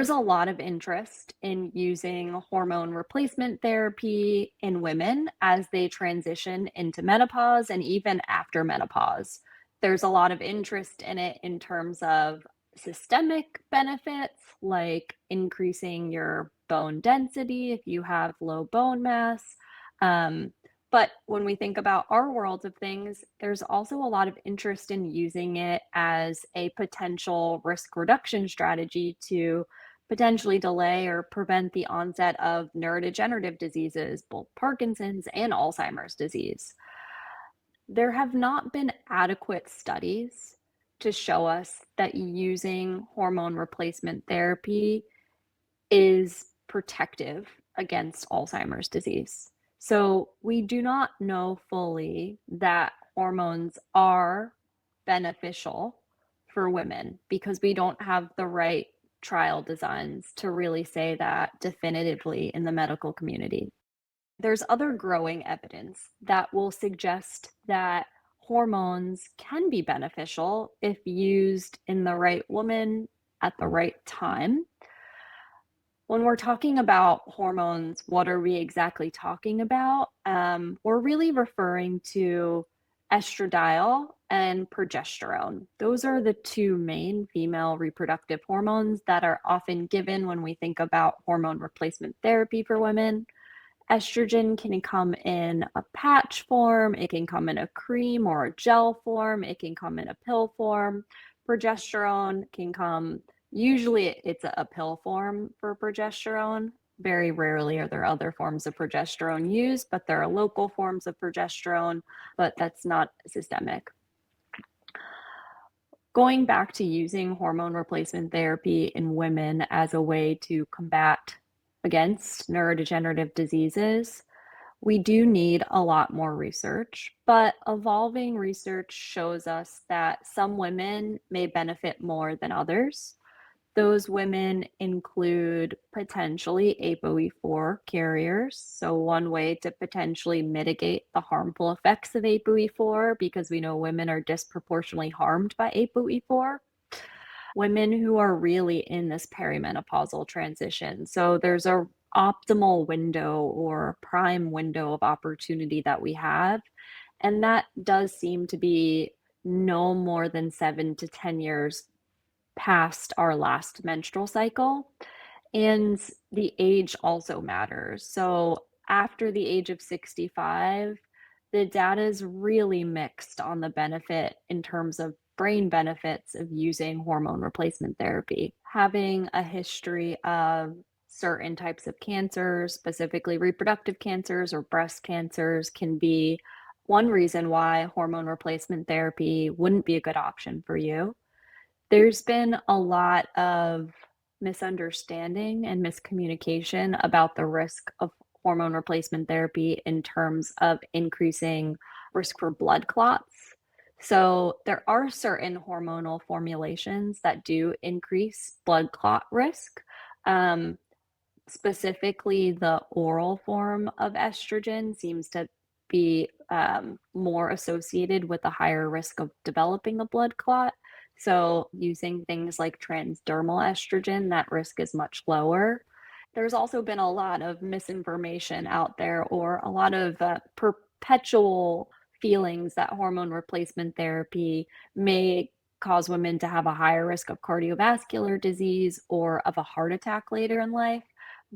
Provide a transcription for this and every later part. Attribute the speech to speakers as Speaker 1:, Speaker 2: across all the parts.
Speaker 1: There's a lot of interest in using hormone replacement therapy in women as they transition into menopause and even after menopause. There's a lot of interest in it in terms of systemic benefits, like increasing your bone density if you have low bone mass. Um, but when we think about our world of things, there's also a lot of interest in using it as a potential risk reduction strategy to potentially delay or prevent the onset of neurodegenerative diseases, both Parkinson's and Alzheimer's disease. There have not been adequate studies to show us that using hormone replacement therapy is protective against Alzheimer's disease. So we do not know fully that hormones are beneficial for women because we don't have the right trial designs to really say that definitively in the medical community. There's other growing evidence that will suggest that hormones can be beneficial if used in the right woman at the right time. When we're talking about hormones, what are we exactly talking about? We're really referring to estradiol and progesterone. Those are the two main female reproductive hormones that are often given when we think about hormone replacement therapy for women. Estrogen can come in a patch form, it can come in a cream or a gel form, it can come in a pill form. Progesterone can come, usually it's a pill form for progesterone. Very rarely are there other forms of progesterone used, but there are local forms of progesterone, but that's not systemic. Going back to using hormone replacement therapy in women as a way to combat against neurodegenerative diseases, we do need a lot more research, but evolving research shows us that some women may benefit more than others. Those women include potentially ApoE4 carriers. So, one way to potentially mitigate the harmful effects of ApoE4, because we know women are disproportionately harmed by ApoE4, women who are really in this perimenopausal transition. So there's a optimal window or prime window of opportunity that we have, and that does seem to be no more than 7 to 10 years past our last menstrual cycle. And the age also matters. So after the age of 65, the data is really mixed on the benefit in terms of brain benefits of using hormone replacement therapy. Having a history of certain types of cancers, specifically reproductive cancers or breast cancers, can be one reason why hormone replacement therapy wouldn't be a good option for you. There's been a lot of misunderstanding and miscommunication about the risk of hormone replacement therapy in terms of increasing risk for blood clots. So there are certain hormonal formulations that do increase blood clot risk. Um, Specifically, the oral form of estrogen seems to be more associated with a higher risk of developing a blood clot. So, using things like transdermal estrogen, that risk is much lower. There's also been a lot of misinformation out there, or a lot of perpetual feelings that hormone replacement therapy may cause women to have a higher risk of cardiovascular disease or of a heart attack later in life.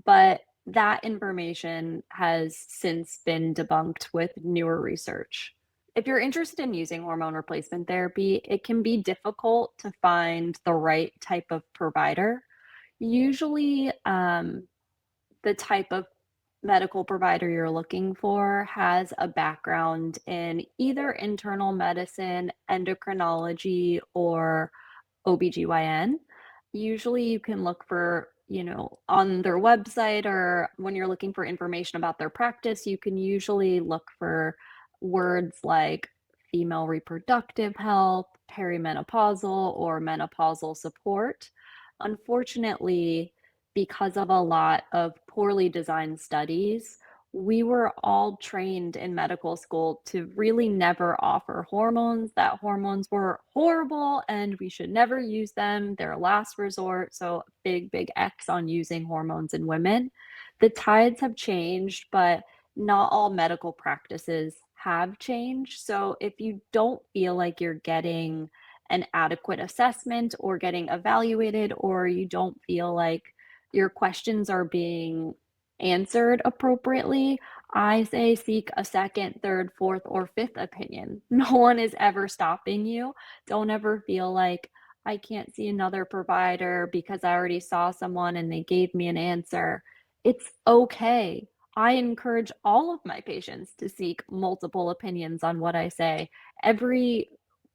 Speaker 1: But that information has since been debunked with newer research. If you're interested in using hormone replacement therapy, it can be difficult to find the right type of provider. Usually, the type of medical provider you're looking for has a background in either internal medicine, endocrinology, or OBGYN. Usually you can look for, on their website, or when you're looking for information about their practice, you can usually look for words like female reproductive health, perimenopausal, or menopausal support. Unfortunately, because of a lot of poorly designed studies, we were all trained in medical school to really never offer hormones, that hormones were horrible and we should never use them. They're a last resort. So, big, big X on using hormones in women. The tides have changed, but not all medical practices have changed. So, if you don't feel like you're getting an adequate assessment or getting evaluated, or you don't feel like your questions are being answered appropriately, I say seek a second, third, fourth, or fifth opinion. No one is ever stopping you. Don't ever feel like I can't see another provider because I already saw someone and they gave me an answer. It's okay. I encourage all of my patients to seek multiple opinions on what I say. Every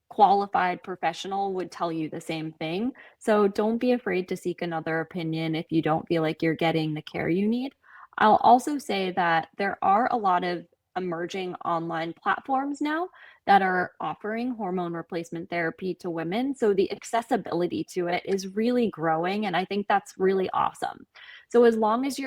Speaker 1: qualified professional would tell you the same thing. So don't be afraid to seek another opinion if you don't feel like you're getting the care you need. I'll also say that there are a lot of emerging online platforms now that are offering hormone replacement therapy to women. So the accessibility to it is really growing, and I think that's really awesome. So as long as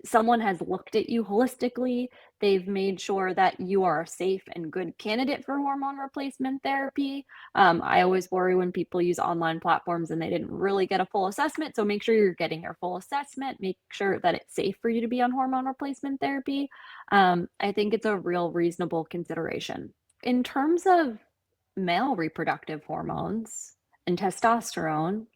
Speaker 1: someone has looked at you holistically, they've made sure that you are a safe and good candidate for hormone replacement therapy. I always worry when people use online platforms and they didn't really get a full assessment. So make sure you're getting your full assessment. Make sure that it's safe for you to be on hormone replacement therapy. I think it's a real reasonable consideration. In terms of male reproductive hormones and testosterone,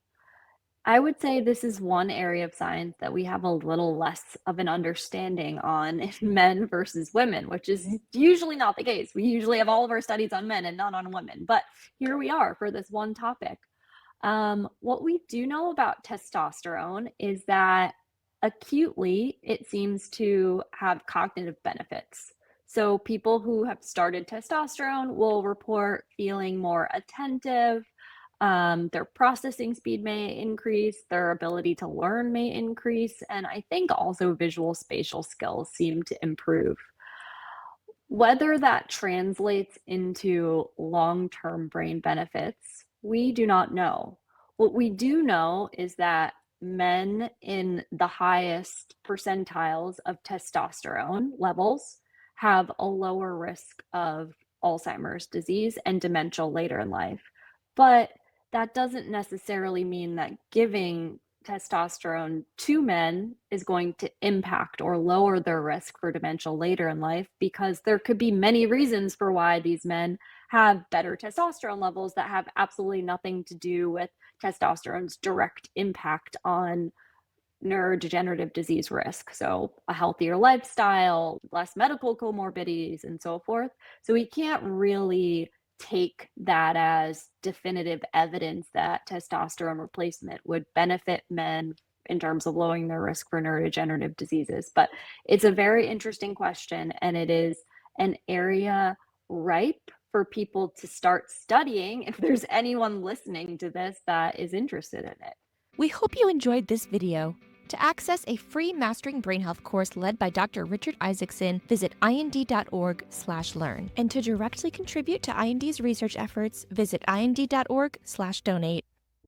Speaker 1: I would say this is one area of science that we have a little less of an understanding on in men versus women, which is usually not the case. We usually have all of our studies on men and none on women, but here we are for this one topic. What we do know about testosterone is that acutely it seems to have cognitive benefits. So, people who have started testosterone will report feeling more attentive, their processing speed may increase, their ability to learn may increase, and I think also visual spatial skills seem to improve. Whether that translates into long-term brain benefits, we do not know. What we do know is that men in the highest percentiles of testosterone levels have a lower risk of Alzheimer's disease and dementia later in life. But that doesn't necessarily mean that giving testosterone to men is going to impact or lower their risk for dementia later in life, because there could be many reasons for why these men have better testosterone levels that have absolutely nothing to do with testosterone's direct impact on neurodegenerative disease risk. So, a healthier lifestyle, less medical comorbidities, and so forth. So, we can't really take that as definitive evidence that testosterone replacement would benefit men in terms of lowering their risk for neurodegenerative diseases. But it's a very interesting question, and it is an area ripe for people to start studying if there's anyone listening to this that is interested in it.
Speaker 2: We hope you enjoyed this video. To access a free Mastering Brain Health course led by Dr. Richard Isaacson, visit ind.org/learn. And to directly contribute to IND's research efforts, visit ind.org/donate.